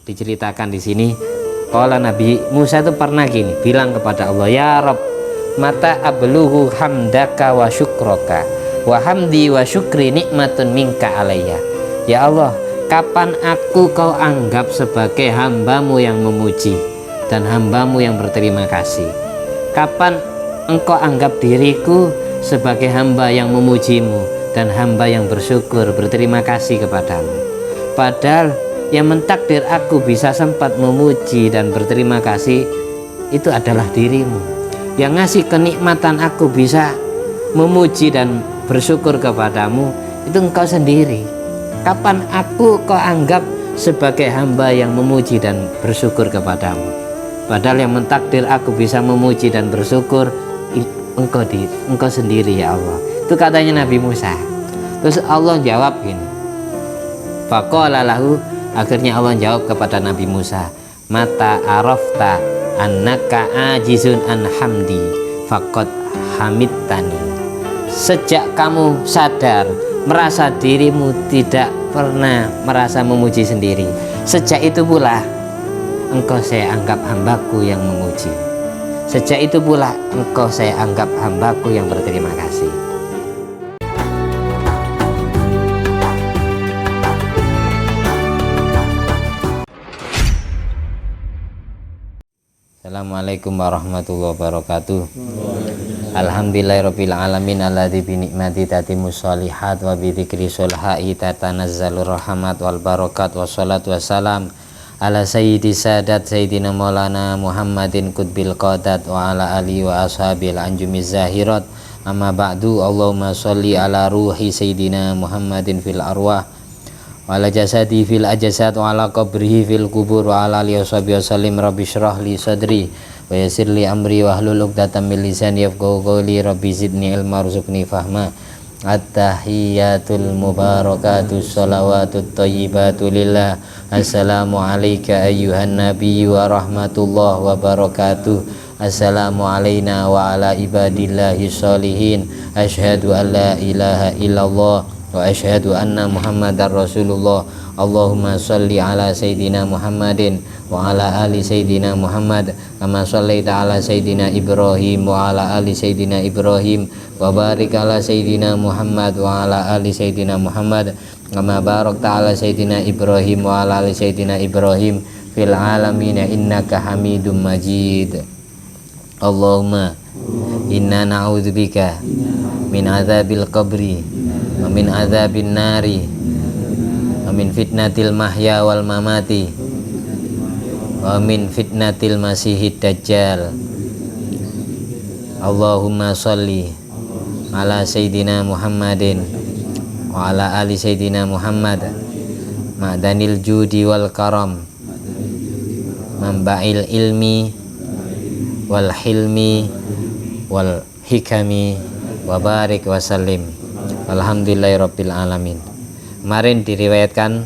diceritakan di sini. Kalau Nabi Musa itu pernah gini bilang kepada Allah, ya Rabb, mata ablughu hamdaka wa syukraka wa hamdi wa syukri nikmatun minka alayya. Ya Allah, kapan aku kau anggap sebagai hambamu yang memuji dan hambamu yang berterima kasih? Kapan engkau anggap diriku sebagai hamba yang memujimu dan hamba yang bersyukur berterima kasih kepadamu? Padahal yang mentakdir aku bisa sempat memuji dan berterima kasih itu adalah dirimu. Yang ngasih kenikmatan aku bisa memuji dan bersyukur kepadamu itu engkau sendiri. Kapan aku kau anggap sebagai hamba yang memuji dan bersyukur kepadamu? Padahal yang mentakdir aku bisa memuji dan bersyukur engkau sendiri ya Allah. Itu katanya Nabi Musa. Terus Allah jawab gini, faqala lahu, akhirnya Allah jawab kepada Nabi Musa, mata arafta annaka ajizun an hamdi faqad hamidtani. Sejak kamu sadar merasa dirimu tidak pernah merasa memuji sendiri, sejak itu pula engkau saya anggap hambaku yang memuji. Sejak itu pula engkau saya anggap hambaku yang berterima kasih. Assalamualaikum warahmatullahi wabarakatuh. Alhamdulillahirabbil alamin alladzi bi ni'mati tatimmus sholihat wa bi dzikri sholihi tatanazzalur rahmat wal barakat wassalatu wassalam ala sayyidi sadat sayyidina maulana Muhammadin qutbil qadat wa ala alihi wa ashabil anjumiz zahirat. Amma ba'du. Allahumma sholli ala ruhi sayyidina Muhammadin fil arwah wa ala jasadi fil ajsad wa ala qabrihi fil kubur wa ala alihi washabihi wasallim. Rabbi shrah li sadri wa yassir li amri wa hlul 'uqdatam min lisani yafqahu qawli. Rabbi zidni ilma warzuqni fahma. At-tahiyatul mubarakatus salawatut thayyibatu lillah. Assalamu alayka ayyuhan nabiyyu wa rahmatullahi wa barakatuh. Assalamu alayna wa ala ibadillahi sholihin. Asyhadu an la ilaha illallah wa asyhadu anna muhammadar rasulullah. Allahumma sholli ala sayyidina Muhammadin wa ala ali sayyidina Muhammad kama shallaita ala sayyidina Ibrahim wa ala ali sayyidina Ibrahim wa barik ala sayyidina Muhammad wa ala ali sayyidina Muhammad kama barakta ala sayyidina Ibrahim wa ala ali sayyidina Ibrahim fil alamin innaka Hamidum Majid. Allahumma inna na'udzubika min adzabil qabri wa min adzabin nari wa min fitnatil mahya wal mamati wa min fitnatil masihid dajjal. Allahumma sholli ala sayyidina Muhammadin wa ala ali sayyidina Muhammad ma'danil judi wal karam mamba'il ilmi wal hilmi wal hikami wa barik wa sallim. Alhamdulillahirabbil alamin. Kemarin diriwayatkan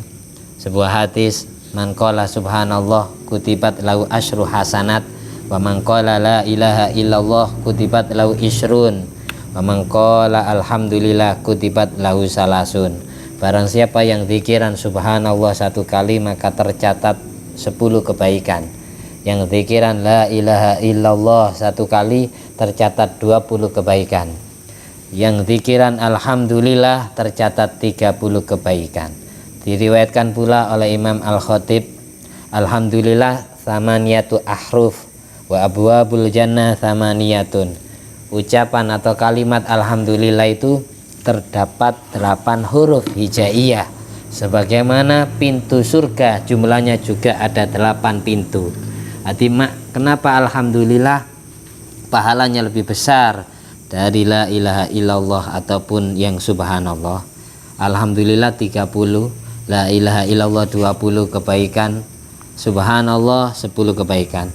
sebuah hadis, man qala subhanallah kutibat lahu asyru hasanat wa man qala la ilaha illallah kutibat lahu isrun wa man qala alhamdulillah kutibat lahu salasun. Barang siapa yang zikiran subhanallah satu kali maka tercatat 10 kebaikan. Yang zikiran la ilaha illallah satu kali tercatat 20 kebaikan. Yang zikiran alhamdulillah tercatat 30 kebaikan. Diriwayatkan pula oleh Imam Al-Khatib, alhamdulillah thamaniyatu ahruf wa abwabul jannah thamaniyatun. Ucapan atau kalimat alhamdulillah itu terdapat 8 huruf hijaiyah, sebagaimana pintu surga jumlahnya juga ada 8 pintu. Arti kenapa alhamdulillah pahalanya lebih besar dari la ilaha illallah ataupun yang subhanallah? Alhamdulillah 30, la ilaha illallah 20 kebaikan, subhanallah 10 kebaikan.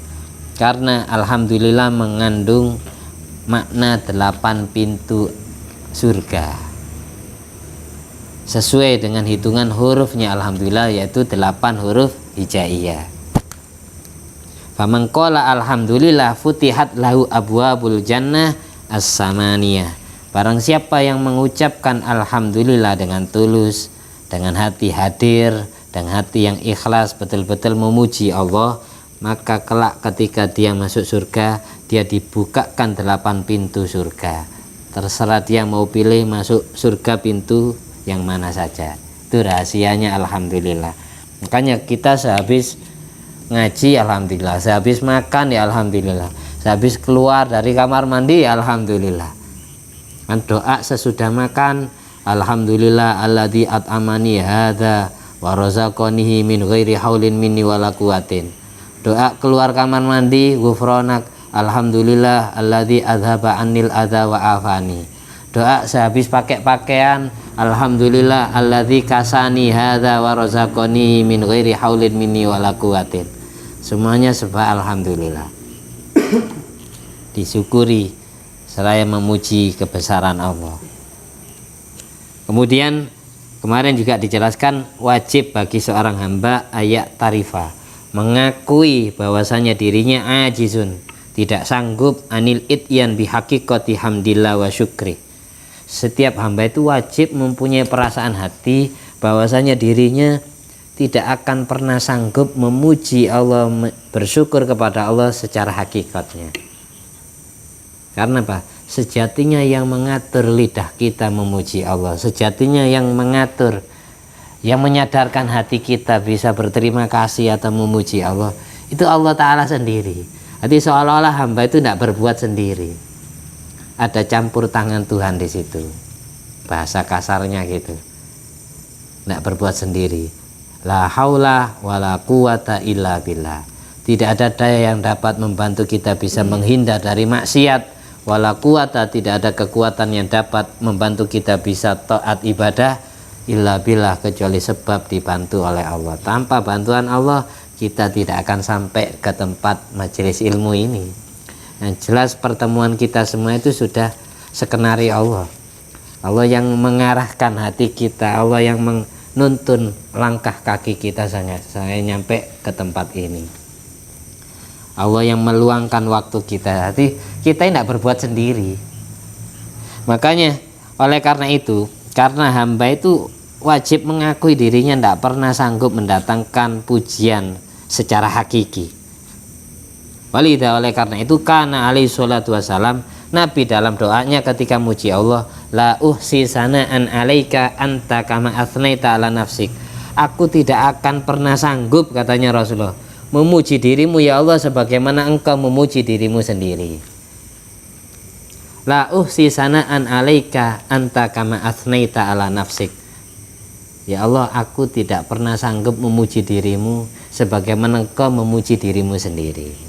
Karena alhamdulillah mengandung makna 8 pintu surga sesuai dengan hitungan hurufnya alhamdulillah, yaitu 8 huruf hijaiyah. Faman qala alhamdulillah futihat lahu abwabul jannah as-samaniyah. Barang siapa yang mengucapkan alhamdulillah dengan tulus, dengan hati hadir, dengan hati yang ikhlas betul-betul memuji Allah, maka kelak ketika dia masuk surga, dia dibukakan 8 pintu surga. Terserah dia mau pilih masuk surga pintu yang mana saja. Itu rahasianya, alhamdulillah. Makanya kita sehabis ngaji alhamdulillah, sehabis makan ya alhamdulillah, sehabis keluar dari kamar mandi ya alhamdulillah. Kan doa sesudah makan, alhamdulillah alladzi at'amani hadza wa razaqanihi min ghairi haulin minni wala quwatin. Doa keluar kamar mandi, ghufranak alhamdulillah alladzi adzhaba annil adza wa afani. Doa sehabis pakai pakaian, alhamdulillah alladzi kasani hadza wa razaqani min ghairi haulin minni wala quwatin. Semuanya sebab alhamdulillah. Disyukuri seraya memuji kebesaran Allah. Kemudian kemarin juga dijelaskan wajib bagi seorang hamba ayat tarifa, mengakui bahwasanya dirinya ajizun, tidak sanggup anil ityan bihaqiqati hamdillah wa syukri. Setiap hamba itu wajib mempunyai perasaan hati bahwasanya dirinya tidak akan pernah sanggup memuji Allah, bersyukur kepada Allah secara hakikatnya. Karena apa? Sejatinya yang mengatur lidah kita memuji Allah, sejatinya yang mengatur, yang menyadarkan hati kita bisa berterima kasih atau memuji Allah, itu Allah Ta'ala sendiri. Jadi seolah-olah hamba itu tidak berbuat sendiri, ada campur tangan Tuhan di situ, bahasa kasarnya gitu, tidak berbuat sendiri. La haula wala quwata illa billah. Tidak ada daya yang dapat membantu kita bisa menghindar dari maksiat. Wala quwata, tidak ada kekuatan yang dapat membantu kita bisa taat ibadah illa billah, kecuali sebab dibantu oleh Allah. Tanpa bantuan Allah kita tidak akan sampai ke tempat majelis ilmu ini. Yang jelas pertemuan kita semua itu sudah skenario Allah. Allah yang mengarahkan hati kita, Allah yang nuntun langkah kaki kita saya nyampe ke tempat ini. Allah yang meluangkan waktu kita. Jadi kita tidak berbuat sendiri. Makanya oleh karena itu, karena hamba itu wajib mengakui dirinya tidak pernah sanggup mendatangkan pujian secara hakiki. Walidah, oleh karena itu kana alaihi salatu wassalam, Nabi dalam doanya ketika muji Allah, la uhsi sana'an alaika anta kama athnaita ala nafsik. Aku tidak akan pernah sanggup, katanya Rasulullah, memuji dirimu ya Allah sebagaimana engkau memuji dirimu sendiri. La uhsi sana'an alaika anta kama athnaita ala nafsik. Ya Allah, aku tidak pernah sanggup memuji dirimu sebagaimana engkau memuji dirimu sendiri.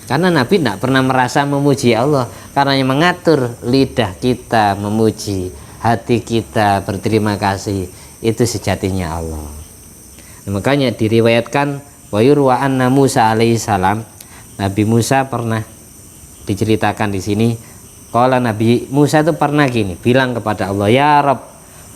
Karena Nabi tidak pernah merasa memuji Allah, karena yang mengatur lidah kita memuji, hati kita berterima kasih, itu sejatinya Allah. Nah, makanya diriwayatkan wa yurwa anna Musa alaihi salam, Nabi Musa pernah diceritakan di sini, kalau Nabi Musa itu pernah gini, bilang kepada Allah, ya Rabb,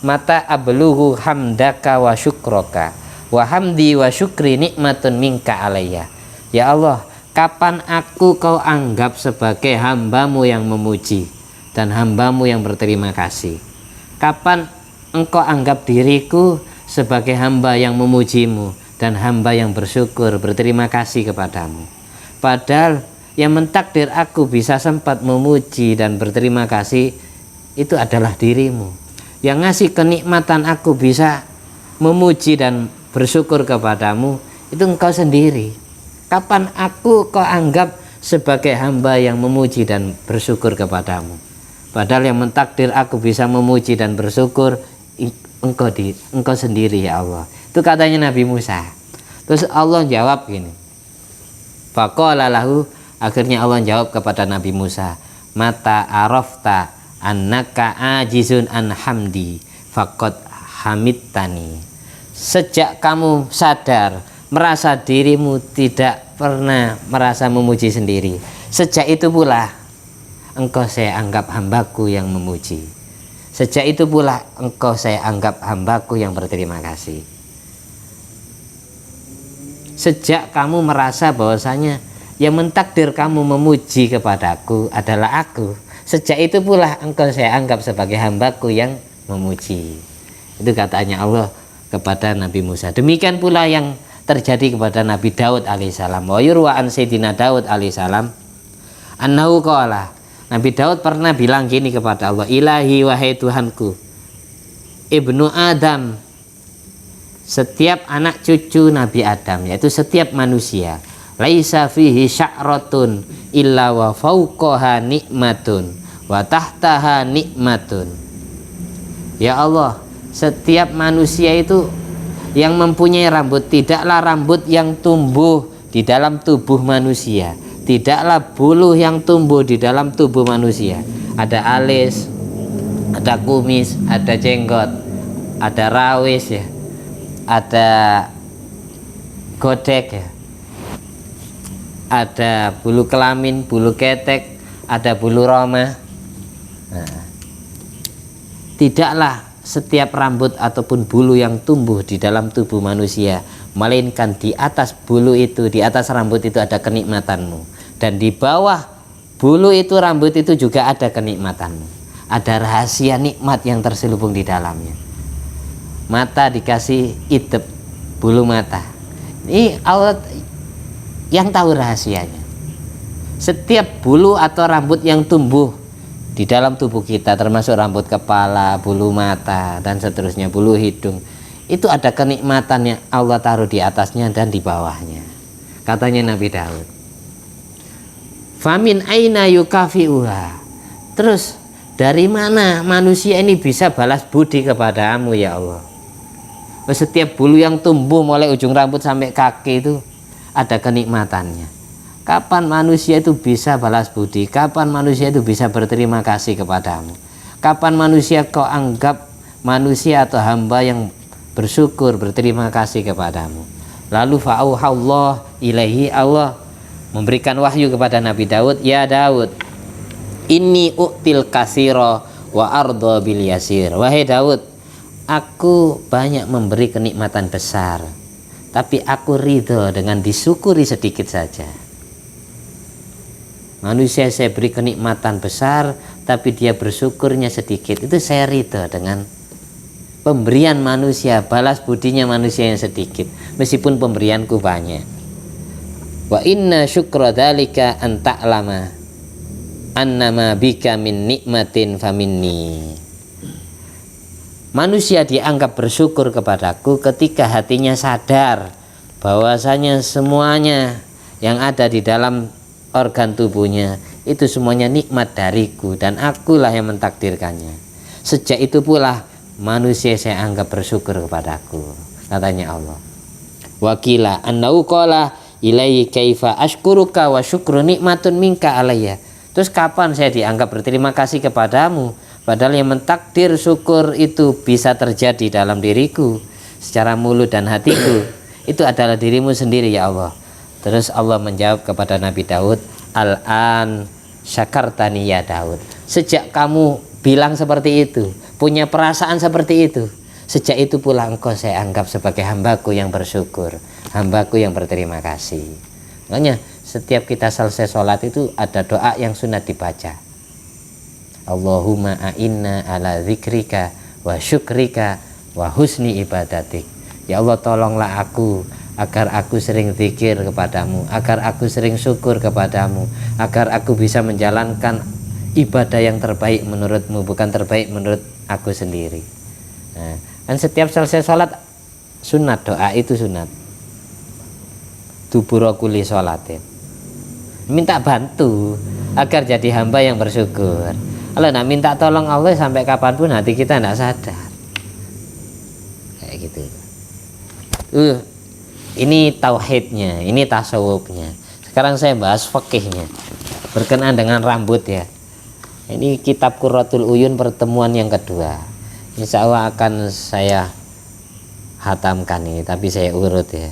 mata ablughu hamdaka wa syukraka wa hamdi wa syukri nikmatun minka alayya. Ya Allah, kapan aku kau anggap sebagai hambamu yang memuji dan hambamu yang berterima kasih? Kapan engkau anggap diriku sebagai hamba yang memujimu dan hamba yang bersyukur berterima kasih kepadamu? Padahal yang mentakdir aku bisa sempat memuji dan berterima kasih itu adalah dirimu. Yang ngasih kenikmatan aku bisa memuji dan bersyukur kepadamu itu engkau sendiri. Kapan aku kau anggap sebagai hamba yang memuji dan bersyukur kepadamu? Padahal yang mentakdir aku bisa memuji dan bersyukur engkau sendiri ya Allah. Itu katanya Nabi Musa. Terus Allah jawab gini. Faqala lahu, akhirnya Allah jawab kepada Nabi Musa, mata arafta annaka ajizun an hamdi faqad hamidtani. Sejak kamu sadar, merasa dirimu tidak pernah merasa memuji sendiri, sejak itu pula engkau saya anggap hambaku yang memuji. Sejak itu pula engkau saya anggap hambaku yang berterima kasih. Sejak kamu merasa bahwasanya yang mentakdir kamu memuji kepadaku adalah aku, sejak itu pula engkau saya anggap sebagai hambaku yang memuji. Itu katanya Allah, kepada Nabi Musa. Demikian pula yang terjadi kepada Nabi Daud alaihissalam. Wa yurwa an Sayyidina Daud alaihissalam annahu qala, Nabi Daud pernah bilang gini kepada Allah, ilahi wahai Tuhanku, ibnu Adam, setiap anak cucu Nabi Adam, yaitu setiap manusia, laisa fihi sya'ratun illa wa fauqaha nikmatun wa tahtaha nikmatun. Ya Allah, setiap manusia itu yang mempunyai rambut, tidaklah rambut yang tumbuh di dalam tubuh manusia, tidaklah bulu yang tumbuh di dalam tubuh manusia. Ada alis, ada kumis, ada jenggot, ada rawis ya, ada godek ya, ada bulu kelamin, bulu ketek, ada bulu roma. Nah, tidaklah setiap rambut ataupun bulu yang tumbuh di dalam tubuh manusia, melainkan di atas bulu itu, di atas rambut itu ada kenikmatanmu, dan di bawah bulu itu, rambut itu juga ada kenikmatanmu. Ada rahasia nikmat yang terselubung di dalamnya. Mata dikasih itep, bulu mata. Ini Allah yang tahu rahasianya. Setiap bulu atau rambut yang tumbuh di dalam tubuh kita, termasuk rambut kepala, bulu mata, dan seterusnya, bulu hidung, itu ada kenikmatan yang Allah taruh di atasnya dan di bawahnya. Katanya Nabi Daud, famin aina yukafiuha, terus dari mana manusia ini bisa balas budi kepadamu ya Allah? Setiap bulu yang tumbuh mulai ujung rambut sampai kaki itu ada kenikmatannya. Kapan manusia itu bisa balas budi? Kapan manusia itu bisa berterima kasih kepadamu? Kapan manusia kau anggap manusia atau hamba yang bersyukur, berterima kasih kepadamu? Lalu fa'auhallah ilaihi, Allah memberikan wahyu kepada Nabi Daud, ya Daud, inni u'til katsira wa arda bil yasir. Wahai Daud, aku banyak memberi kenikmatan besar, tapi aku ridho dengan disyukuri sedikit saja. Manusia saya beri kenikmatan besar, tapi dia bersyukurnya sedikit. Itu saya ridho dengan pemberian manusia, balas budinya manusia yang sedikit, meskipun pemberianku banyak. Wa inna syukra dzalika an ta'lama annama bika min nikmatin faminni. Manusia dianggap bersyukur kepadaku ketika hatinya sadar bahwasanya semuanya yang ada di dalam organ tubuhnya itu semuanya nikmat dariku dan akulah yang mentakdirkannya. Sejak itu pula manusia saya anggap bersyukur kepadaku, katanya Allah. Wakila annau qala ilaihi kaifa ashkuruka wa syukru nikmatun minka alayya. Terus kapan saya dianggap berterima kasih kepadamu, padahal yang mentakdir syukur itu bisa terjadi dalam diriku secara mulut dan hatiku itu adalah dirimu sendiri ya Allah. Terus Allah menjawab kepada Nabi Daud, al-an syakartani ya Daud. Sejak kamu bilang seperti itu, punya perasaan seperti itu, sejak itu pula engkau saya anggap sebagai hambaku yang bersyukur, hambaku yang berterima kasih. Makanya setiap kita selesai sholat itu ada doa yang sunat dibaca. Allahumma a'inna ala zikrika wa syukrika wa husni ibadatik. Ya Allah, tolonglah aku agar aku sering zikir kepadamu, agar aku sering syukur kepadamu, agar aku bisa menjalankan ibadah yang terbaik menurutmu, bukan terbaik menurut aku sendiri. Nah, dan setiap selesai sholat sunat, doa itu sunat. Tuburakuli sholatin, minta bantu agar jadi hamba yang bersyukur. Kalau nak minta tolong Allah sampai kapanpun hati kita tidak sadar, kayak gitu. Ini tauhidnya, ini tasawufnya. Sekarang saya bahas fikihnya berkenaan dengan rambut ya. Ini kitab Qurratul Uyun pertemuan yang kedua. Insya Allah akan saya hatamkan ini, tapi saya urut ya.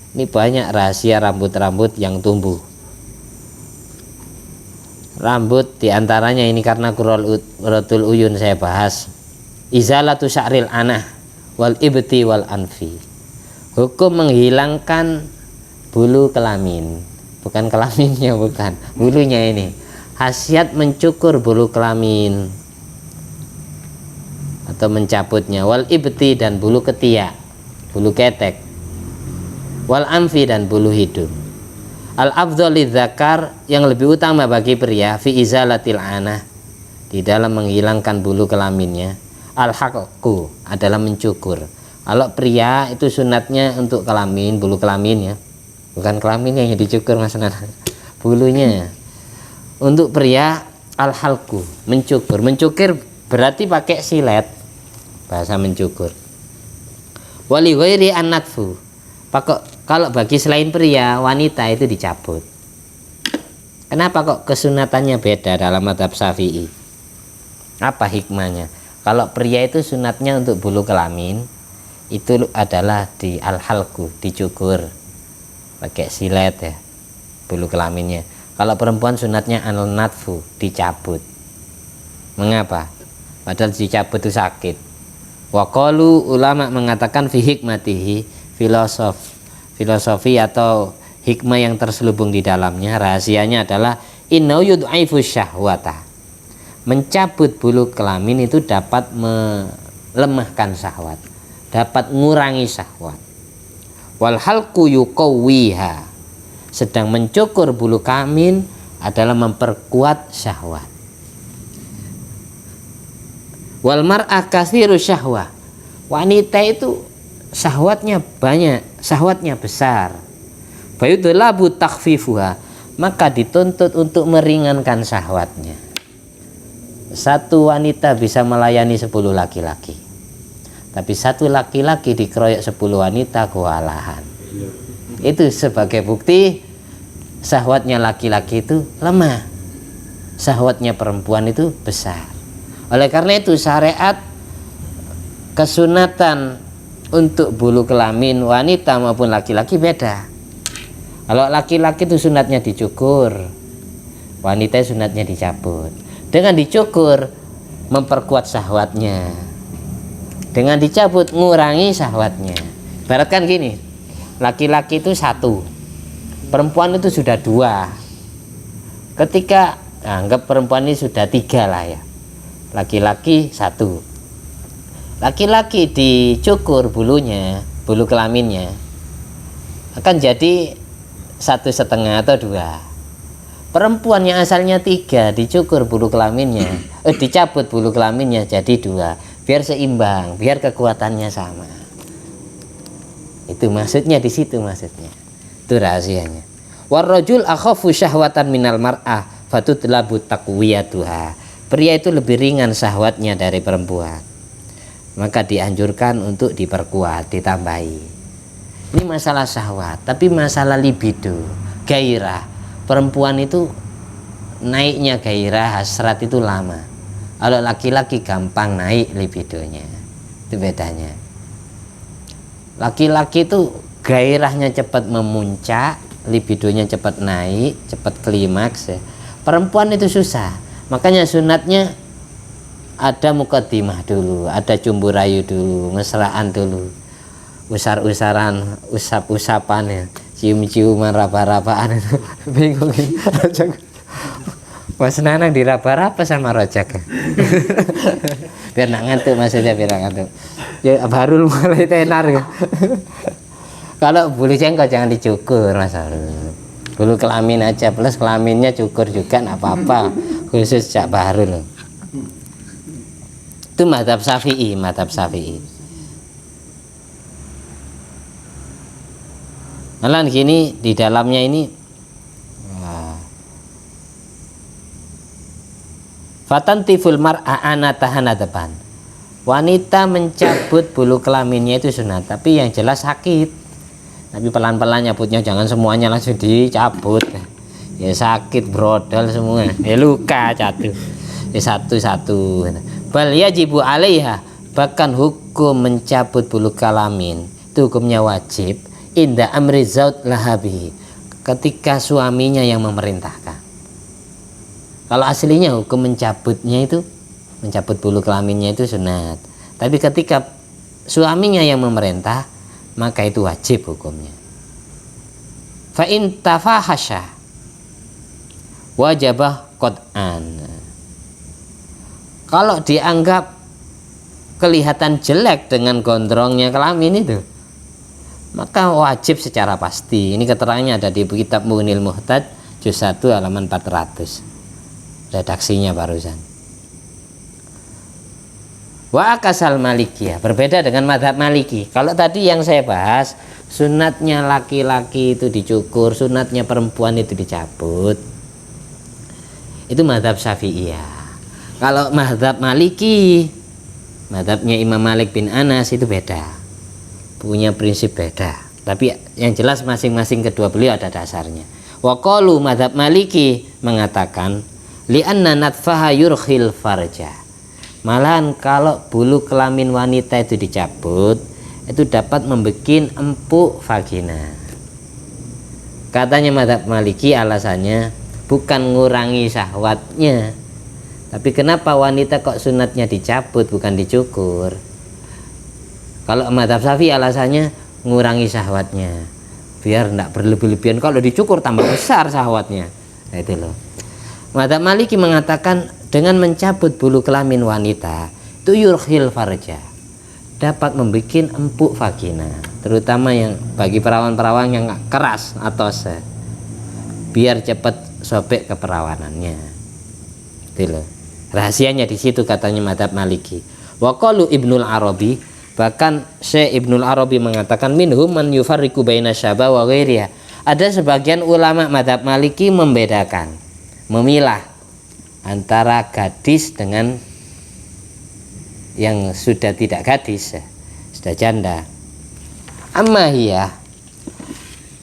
Ini banyak rahasia rambut-rambut yang tumbuh. Rambut diantaranya ini karena Qurratul Uyun saya bahas. Izalatu sya'ril anah wal ibti wal anfi. Hukum menghilangkan bulu kelamin, bukan kelaminnya, bukan bulunya ini. Khasiat mencukur bulu kelamin atau mencabutnya, wal ibti dan bulu ketiak. bulu ketek, wal amfi dan bulu hidung. Al afdhali dzakar, yang lebih utama bagi pria, fi izalatil anah, di dalam menghilangkan bulu kelaminnya. Al halqu adalah mencukur. Kalau pria itu sunatnya untuk kelamin, bulu kelaminnya, bukan kelaminnya yang dicukur Mas Nana, bulunya. Untuk pria al halqu, mencukur. Mencukir berarti pakai silet, bahasa mencukur. Wali ghairi an-natfu, kalau bagi selain pria, wanita itu dicabut. Kenapa kok kesunatannya beda dalam mazhab Syafi'i? Apa hikmahnya? Kalau pria itu sunatnya untuk bulu kelamin, itu adalah di al-halqu, dicukur pakai silet ya, bulu kelaminnya. Kalau perempuan sunatnya an-natfu, dicabut. Mengapa? Padahal dicabut itu sakit. Waqalu, ulama mengatakan fi hikmatihi, filosofi atau hikmah yang terselubung di dalamnya, rahasianya adalah innahu yud'aifu syahwata. Mencabut bulu kelamin itu dapat melemahkan syahwat, dapat mengurangi syahwat. Wal halqu yuqawwiha, sedang mencukur bulu kelamin adalah memperkuat syahwat. Wal mar'ah katsiru syahwah, wanita itu syahwatnya banyak, syahwatnya besar. Fayudlabu takhfifuha, maka dituntut untuk meringankan syahwatnya. Satu wanita bisa melayani 10 laki-laki, tapi satu laki-laki dikeroyok 10 wanita kewalahan. Itu sebagai bukti syahwatnya laki-laki itu lemah, syahwatnya perempuan itu besar. Oleh karena itu syariat kesunatan untuk bulu kelamin wanita maupun laki-laki beda. Kalau laki-laki itu sunatnya dicukur, wanita sunatnya dicabut. Dengan dicukur memperkuat syahwatnya, dengan dicabut ngurangi syahwatnya. Ibaratkan gini, laki-laki itu 1, perempuan itu sudah 2. Ketika anggap perempuan ini sudah 3 lah ya, laki-laki 1. Laki-laki dicukur bulunya, bulu kelaminnya, akan jadi 1,5 atau 2. Perempuan yang asalnya 3 dicukur bulu kelaminnya, dicabut bulu kelaminnya jadi 2, biar seimbang, biar kekuatannya sama. Itu maksudnya, di situ maksudnya. Itu rahasianya. Warrajul akhafu syahwatan minal mar'ah fatutlabu taqwiyatuha. Pria itu lebih ringan syahwatnya dari perempuan, maka dianjurkan untuk diperkuat, ditambahi. Ini masalah syahwat, tapi masalah libido, gairah. Perempuan itu naiknya gairah, hasrat itu lama. Kalau laki-laki gampang naik libidonya, itu bedanya. Laki-laki itu gairahnya cepat memuncak, libidonya cepat naik, cepat klimaks ya. Perempuan itu susah. Makanya sunatnya ada mukaddimah dulu, ada cumbu rayu dulu, mesraan dulu, usar-usaran, usap-usapan ya, cium-ciuman, raba-rabaan itu. Bingung Rojak. Mas Nanang diraba-raba sama Rojak. Biar nak ngantuk, maksudnya biar nak ngantuk. Ya baru mulai tenar ya. Kalau bulu jenggot jangan dicukur Mas Harul. Bulu kelamin aja, plus kelaminnya cukur juga nggak apa-apa, khusus Cak Bahrul. Itu mazhab Syafi'i, mazhab Syafi'i. Nah, gini di dalamnya ini fatantiful mar'a anatahan depan. Wanita mencabut bulu kelaminnya itu sunat, tapi yang jelas sakit. Tapi pelan-pelan nyabutnya, jangan semuanya langsung dicabut. Ya sakit brodol semua. Ya luka jatuh. Ya satu-satu. Bal yajibu 'alaiha, bahkan hukum mencabut bulu kelamin itu hukumnya wajib inda amri zaud lahabi, ketika suaminya yang memerintahkan. Kalau aslinya hukum mencabutnya itu, mencabut bulu kelaminnya itu sunat. Tapi ketika suaminya yang memerintah, maka itu wajib hukumnya. Fa in tafahasha wajibah qad'an. Kalau dianggap kelihatan jelek dengan gondrongnya kelamin itu, maka wajib secara pasti. Ini keterangannya ada di kitab Mu'nil Muhtaj juz 1 halaman 400, redaksinya barusan. Wa akasal malikiyah, berbeda dengan madhab maliki. Kalau tadi yang saya bahas, sunatnya laki-laki itu dicukur, sunatnya perempuan itu dicabut, itu madhab syafi'iyah. Kalau madhab maliki, madhabnya Imam Malik bin Anas itu beda, punya prinsip beda. Tapi yang jelas masing-masing kedua beliau ada dasarnya. Wa qalu, madhab maliki mengatakan li'anna natfaha yurkhil farja, malahan kalau bulu kelamin wanita itu dicabut, itu dapat membuat empuk vagina. Katanya madhab maliki alasannya bukan ngurangi syahwatnya, tapi kenapa wanita kok sunatnya dicabut bukan dicukur? Kalau madhab syafi'i alasannya ngurangi syahwatnya, biar tidak berlebih-lebihan. Kalau dicukur tambah besar syahwatnya. Nah itu loh. Madhab maliki mengatakan dengan mencabut bulu kelamin wanita itu yurkhil farja, dapat membuat empuk vagina, terutama yang bagi perawan-perawan yang keras atau biar cepat sobek keperawanannya. Itu loh. Rahasianya di situ katanya madhab maliki. Wa qalu Ibnul Arabi, bahkan Syekh Ibnul Arabi mengatakan minhum man yufarriqu baina syaba wa ghairiha. Ada sebagian ulama madhab maliki membedakan, memilah antara gadis dengan yang sudah tidak gadis, sudah janda. Amma hiya,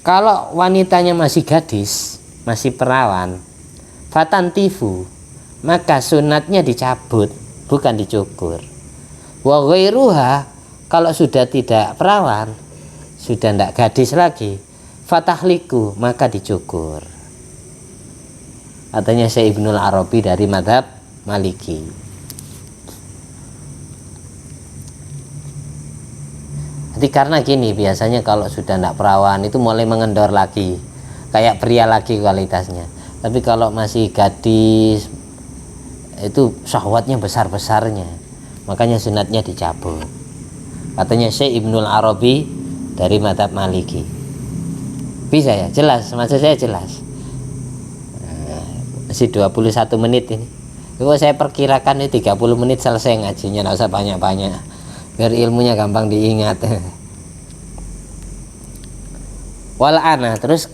kalau wanitanya masih gadis, masih perawan, fatantifu, maka sunatnya dicabut bukan dicukur. Wa ghairuha, kalau sudah tidak perawan, sudah tidak gadis lagi, fatahliku, maka dicukur. Katanya Syekh Ibnul Arabi dari madhab maliki. Jadi karena gini, biasanya kalau sudah tidak perawan itu mulai mengendor lagi, kayak pria lagi kualitasnya. Tapi kalau masih gadis itu syahwatnya besar-besarnya, makanya sunatnya dicabut. Katanya Syekh Ibnul Arabi dari madhab maliki. Bisa ya? Jelas? Maksud saya jelas? Masih 21 menit ini. Kalau saya perkirakan ini 30 menit selesai ngajinya, nggak usah banyak-banyak, biar ilmunya gampang diingat. Wal'ana, terus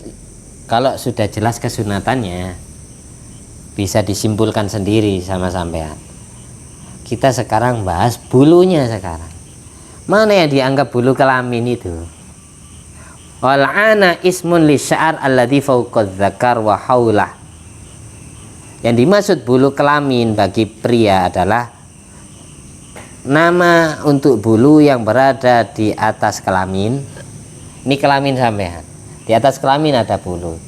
kalau sudah jelas kesunatannya, bisa disimpulkan sendiri sama sampean. Kita sekarang bahas bulunya sekarang. Mana yang dianggap bulu kelamin itu? Wal'ana ismun li sya'ar alladhi fawqadz dzakar wa haulah. Yang dimaksud bulu kelamin bagi pria adalah nama untuk bulu yang berada di atas kelamin. Ini kelamin sampean. Di atas kelamin ada bulu.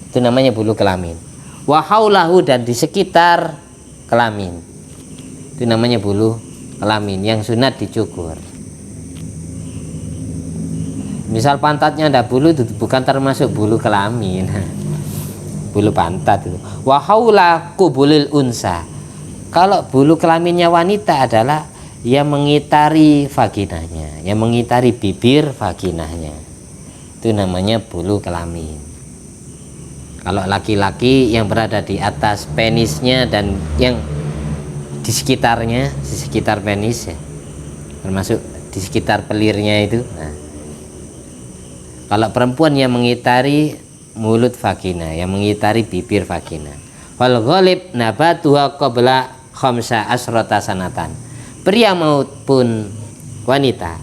Itu namanya bulu kelamin. Wa haulahu, dan di sekitar kelamin. Itu namanya bulu kelamin yang sunat dicukur. Misal pantatnya ada bulu, itu bukan termasuk bulu kelamin. Bulu pantat itu. Wa haula qubulil unsa, kalau bulu kelaminnya wanita adalah yang mengitari vaginanya, yang mengitari bibir vaginanya, itu namanya bulu kelamin. Kalau laki-laki yang berada di atas penisnya dan yang di sekitarnya, di sekitar penis ya, termasuk di sekitar pelirnya itu. Nah, kalau perempuan yang mengitari mulut vagina, yang mengitari bibir vagina. Wal ghalib nabatuha qabla khamsa asrata sanatan. Pria maupun wanita,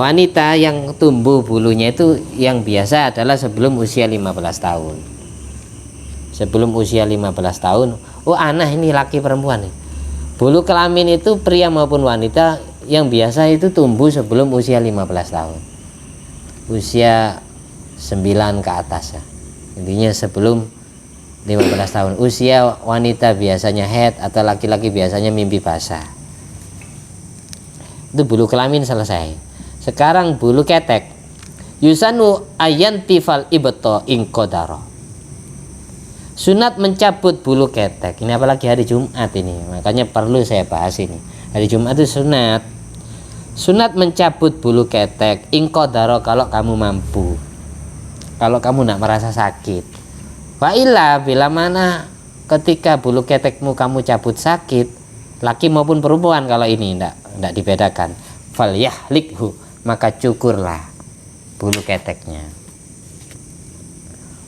wanita yang tumbuh bulunya itu yang biasa adalah sebelum usia 15 tahun. Sebelum usia 15 tahun, oh aneh ini laki perempuan nih. Bulu kelamin itu pria maupun wanita yang biasa itu tumbuh sebelum usia 15 tahun. Usia 9 ke atas ya. Intinya sebelum 15 tahun. Usia wanita biasanya haid atau laki-laki biasanya mimpi basah. Itu bulu kelamin selesai. Sekarang bulu ketek. Yusanu ayantifal ibto ingkodaro. Sunat mencabut bulu ketek. Ini apalagi hari Jumat ini. Makanya perlu saya bahas ini. Hari Jumat itu sunat. Sunat mencabut bulu ketek ingkodaro kalau kamu mampu, kalau kamu tidak merasa sakit. Wa illa bila mana ketika bulu ketekmu kamu cabut sakit, laki maupun perempuan, kalau ini tidak dibedakan, fal yahlikhu, maka cukurlah bulu keteknya.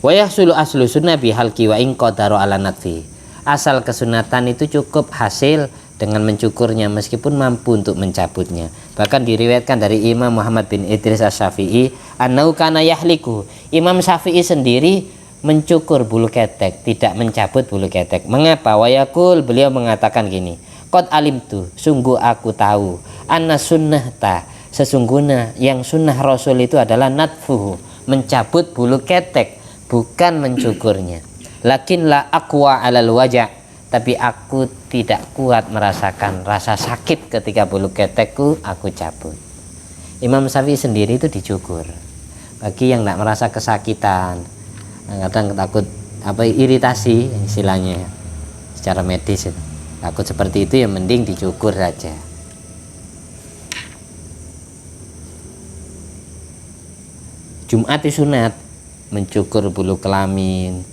Wa yahsulu aslu sunnah bihalki wa ingkodaro ala natfi. Asal kesunatan itu cukup hasil dengan mencukurnya meskipun mampu untuk mencabutnya. Bahkan diriwayatkan dari Imam Muhammad bin Idris Asy-Syafi'i annau kana yahliku. Imam Syafi'i sendiri mencukur bulu ketek, tidak mencabut bulu ketek. Mengapa? Wayakul, beliau mengatakan gini, qad alimtu, sungguh aku tahu, anna sunnahta, sesungguhnya yang sunnah Rasul itu adalah natfuhu, mencabut bulu ketek, bukan mencukurnya. Lakin la aqwa alal wajah, tapi aku tidak kuat merasakan rasa sakit ketika bulu ketekku aku cabut. Imam Syafi'i sendiri itu dicukur. Bagi yang tidak merasa kesakitan, kadang takut iritasi istilahnya secara medis itu, takut seperti itu, ya mending dicukur saja. Jumat itu sunat mencukur bulu kelamin,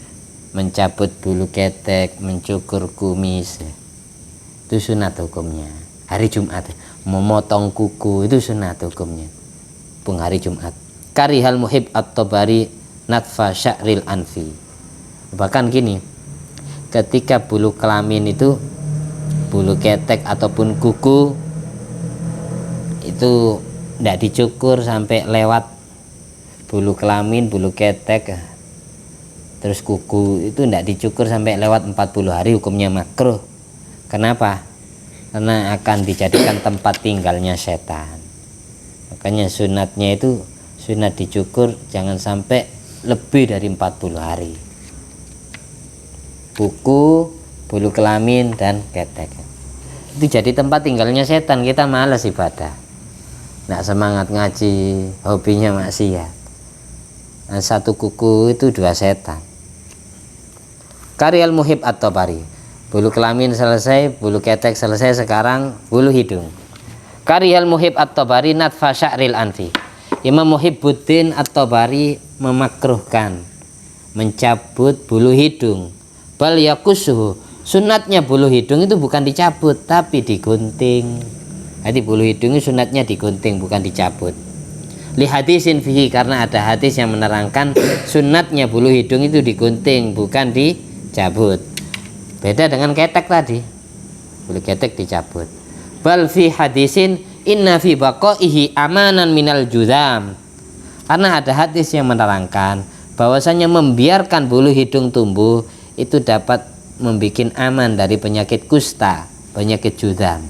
mencabut bulu ketek, mencukur kumis, itu sunat hukumnya. Hari Jumat memotong kuku itu sunat hukumnya pun hari Jumat. Karihal muhib at-Tabari natfa sya'ril anfi. Bahkan gini, ketika bulu kelamin itu, bulu ketek ataupun kuku itu tidak dicukur sampai lewat bulu kelamin, bulu ketek, terus kuku itu tidak dicukur sampai lewat 40 hari, hukumnya makruh. Kenapa? Karena akan dijadikan tempat tinggalnya setan. Makanya sunatnya itu sunat dicukur jangan sampai lebih dari 40 hari. Kuku, bulu kelamin dan ketek itu jadi tempat tinggalnya setan. Kita malas ibadah, nggak semangat ngaji, hobinya maksiat. Nah, satu kuku itu 2 setan. Karyal muhib at-Tabari, bulu kelamin selesai, bulu ketek selesai, sekarang bulu hidung. Karyal muhib at-Tabari natfa sya'ril anfi. Imam Muhibbuddin at-Tabari memakruhkan mencabut bulu hidung. Bal yakusuhu, sunatnya bulu hidung itu bukan dicabut tapi digunting. Jadi bulu hidung itu sunatnya digunting, bukan dicabut. Li hadisin fihi, karena ada hadis yang menerangkan sunatnya bulu hidung itu digunting, bukan dicabut. Beda dengan ketek tadi, bulu ketek dicabut. Bal fi hadisin inna fi baqaihi amanan minal judam, karena ada hadis yang menerangkan bahwasanya membiarkan bulu hidung tumbuh itu dapat membuat aman dari penyakit kusta, penyakit judam,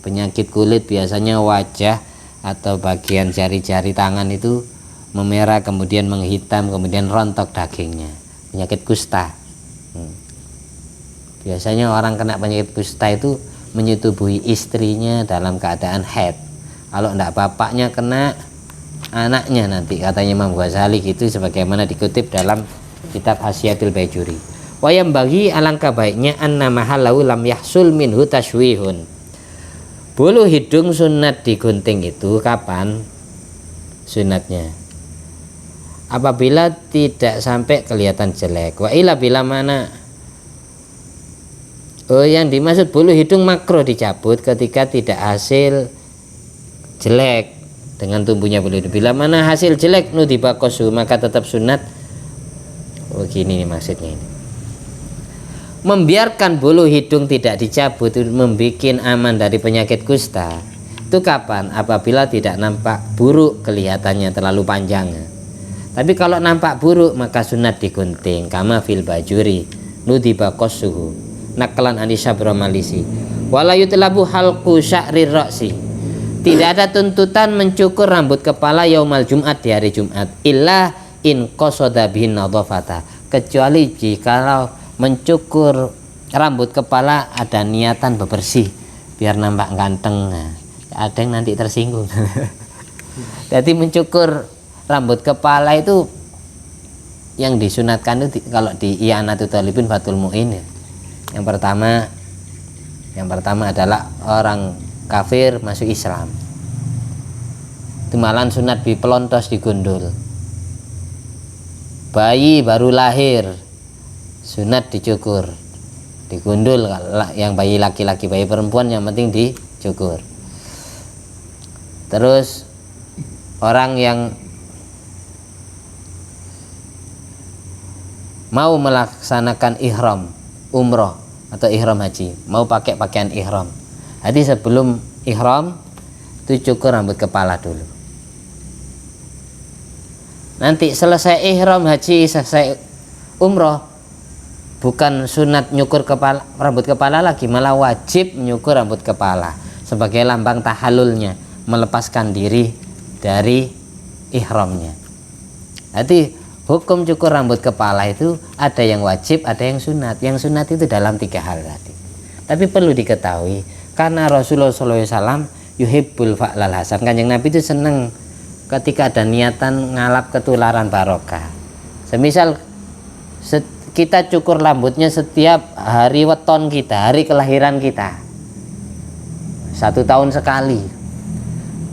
penyakit kulit, biasanya wajah atau bagian jari-jari tangan itu memerah, kemudian menghitam, kemudian rontok dagingnya, penyakit kusta. Biasanya orang kena penyakit kusta itu menyetubuhi istrinya dalam keadaan haid. Kalau tidak bapaknya kena, anaknya nanti, katanya Imam Ghazali gitu, sebagaimana dikutip dalam kitab Hasyiatul Baijuri. Wayam bagi, alangkah baiknya anna mahallahu lam yahsul minhu tashwihun. Bulu hidung sunat digunting itu kapan sunatnya? Apabila tidak sampai kelihatan jelek. Wa ila bila mana, yang dimaksud bulu hidung makruh dicabut ketika tidak hasil jelek dengan tumbuhnya bulu hidung. Bila mana hasil jelek nudibakosu, maka tetap sunat. Begini nih maksudnya ini. Membiarkan bulu hidung tidak dicabut itu membuat aman dari penyakit kusta. Itu kapan? Apabila tidak nampak buruk kelihatannya terlalu panjang. Tapi kalau nampak buruk maka sunat digunting. Kama fil bajuri nudibakosuhu nakalan Anisa Bromalisi. Wala yutlabu halqu sya'rir ra'si. Tidak ada tuntutan mencukur rambut kepala yaumal Jumat, di hari Jumat, illa in qasada bihin nadhafata, kecuali jika mencukur rambut kepala ada niatan bebersih biar nampak ganteng. Nah, ada yang nanti tersinggung. Jadi mencukur rambut kepala itu yang disunatkan itu kalau di I'anatul Talibin Fathul Mu'in. Yang pertama adalah orang kafir masuk Islam, Malan sunat dipelontos digundul. Bayi baru lahir sunat dicukur, digundul. Yang bayi laki-laki, bayi perempuan yang penting dicukur. Terus orang yang mau melaksanakan ihram umroh atau ihram haji, mau pakai pakaian ihram, jadi sebelum ihram itu cukur rambut kepala dulu. Nanti selesai ihram haji, selesai umroh, bukan sunat nyukur kepala, rambut kepala lagi, malah wajib nyukur rambut kepala sebagai lambang tahallulnya, melepaskan diri dari ihramnya. Jadi hukum cukur rambut kepala itu ada yang wajib, ada yang sunat. Yang sunat itu dalam 3 hal tadi. Tapi perlu diketahui, karena Rasulullah SAW yuhibbul fa'lal hasan, Kanjeng Nabi itu seneng ketika ada niatan ngalap ketularan barokah. Semisal kita cukur rambutnya setiap hari weton kita, hari kelahiran kita, 1 tahun sekali,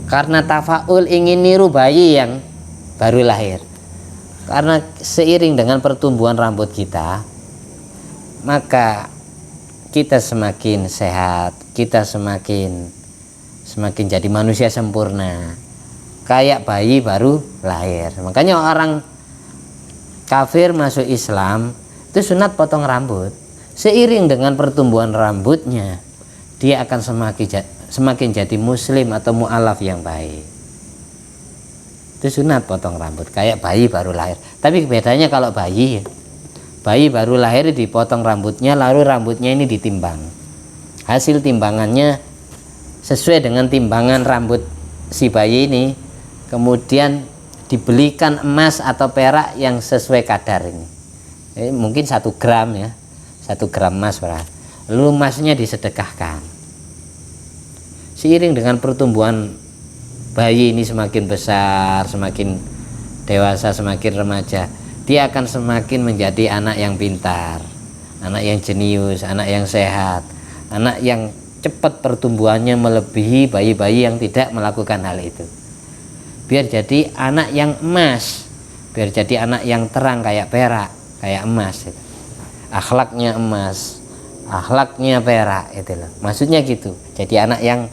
karena tafaul ingin niru bayi yang baru lahir. Karena seiring dengan pertumbuhan rambut kita, maka kita semakin sehat, kita semakin jadi manusia sempurna, kayak bayi baru lahir. Makanya orang kafir masuk Islam itu sunat potong rambut. Seiring dengan pertumbuhan rambutnya, dia akan semakin jadi muslim atau mu'alaf yang baik. Itu sunat potong rambut kayak bayi baru lahir. Tapi bedanya kalau bayi baru lahir dipotong rambutnya, lalu rambutnya ini ditimbang. Hasil timbangannya sesuai dengan timbangan rambut si bayi ini, kemudian dibelikan emas atau perak yang sesuai kadar ini. Mungkin 1 gram ya, 1 gram emas, lalu emasnya disedekahkan. Seiring dengan pertumbuhan bayi ini semakin besar, semakin dewasa, semakin remaja, dia akan semakin menjadi anak yang pintar, anak yang jenius, anak yang sehat, anak yang cepat pertumbuhannya melebihi bayi-bayi yang tidak melakukan hal itu. Biar jadi anak yang emas, biar jadi anak yang terang kayak perak, kayak emas itu. Akhlaknya emas, akhlaknya perak itu loh. Maksudnya gitu. Jadi anak yang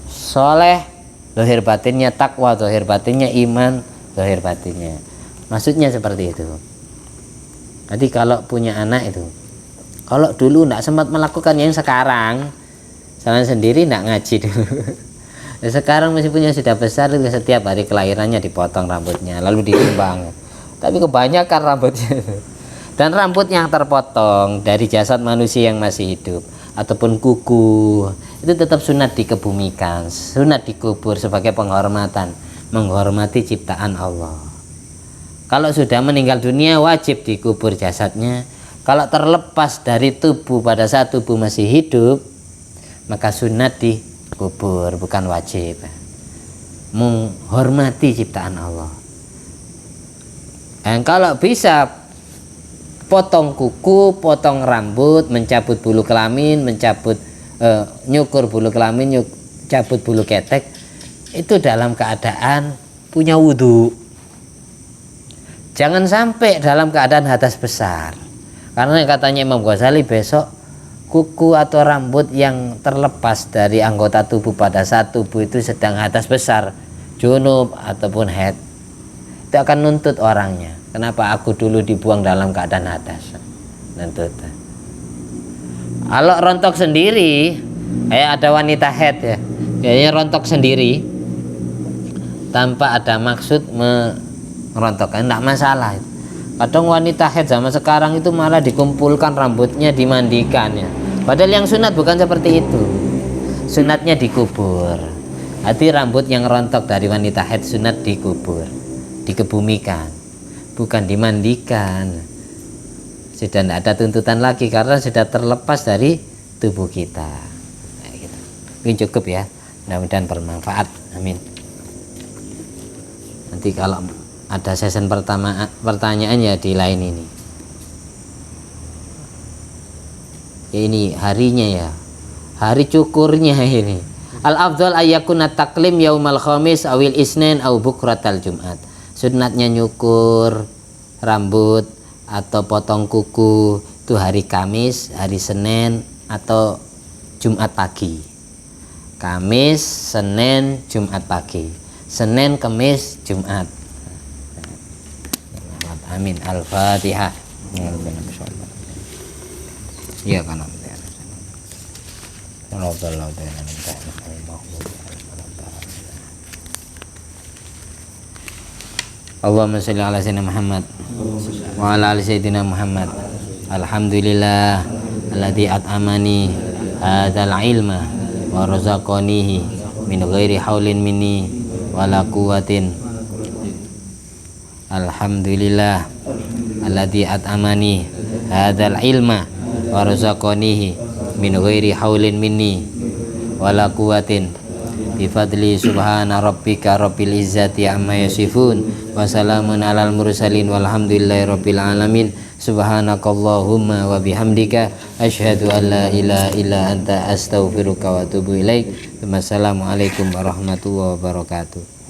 soleh, zahir batinnya takwa, zahir batinnya iman, zahir batinnya. Maksudnya seperti itu. Jadi kalau punya anak itu, kalau dulu tidak sempat melakukan yang sekarang, sama sendiri tidak ngaji dulu. Sekarang meskipun sudah besar, setiap hari kelahirannya dipotong rambutnya, lalu ditimbang. Tapi kebanyakan rambutnya, dan rambut yang terpotong dari jasad manusia yang masih hidup ataupun kuku itu tetap sunat dikebumikan, sunat dikubur sebagai penghormatan, menghormati ciptaan Allah. Kalau sudah meninggal dunia wajib dikubur jasadnya. Kalau terlepas dari tubuh pada saat tubuh masih hidup, maka sunat dikubur, bukan wajib. Menghormati ciptaan Allah. Dan kalau bisa potong kuku, potong rambut, mencabut bulu kelamin, nyukur bulu kelamin, cabut bulu ketek, itu dalam keadaan punya wudhu. Jangan sampai dalam keadaan hadas besar, karena katanya Imam Ghazali, besok kuku atau rambut yang terlepas dari anggota tubuh pada saat tubuh itu sedang hadas besar, junub ataupun haid, itu akan nuntut orangnya. Kenapa aku dulu dibuang dalam keadaan hadas? Nuntut. Kalau rontok sendiri, kayak ada wanita haid ya, kayaknya rontok sendiri tanpa ada maksud merontokkan, tidak masalah. Kadang wanita haid zaman sekarang itu malah dikumpulkan rambutnya, dimandikan ya. Padahal yang sunat bukan seperti itu. Sunatnya dikubur. Hati rambut yang rontok dari wanita haid sunat dikubur, dikebumikan, bukan dimandikan. Sudah tidak ada tuntutan lagi karena sudah terlepas dari tubuh kita. Nah, gitu. Ini cukup ya. Mudah-mudahan bermanfaat. Amin. Nanti kalau ada sesi pertanyaan ya di lain ini. Ini harinya ya, hari cukurnya ini. Al afdal ayyakuna taklim yaumal khamis awil isnin au bukratal jumat. Sunatnya nyukur rambut atau potong kuku itu hari Kamis, hari Senin atau Jumat pagi. Kamis, Senin, Jumat pagi. Senin, Kamis, Jumat. Amin. Al-Fatihah. Ya kan. Allahumma sholli ala sayyidina Muhammad wa ala ali sayyidina Muhammad. Alhamdulillah alladzi at'amani hadzal ilma wa razaqanihi min ghairi haulin minni wala quwwatin. Alhamdulillah alladzi at'amani hadzal ilma wa razaqanihi min ghairi haulin minni wala quwwatin bi fadli subhana rabbika rabbil izzati amma yasifun wa salamun alal mursalin walhamdulillahi rabbil alamin. Subhanakallahumma wa bihamdika asyhadu an la ilaha illa anta astaghfiruka wa atubu ilaik. Wassalamualaikum warahmatullahi wabarakatuh.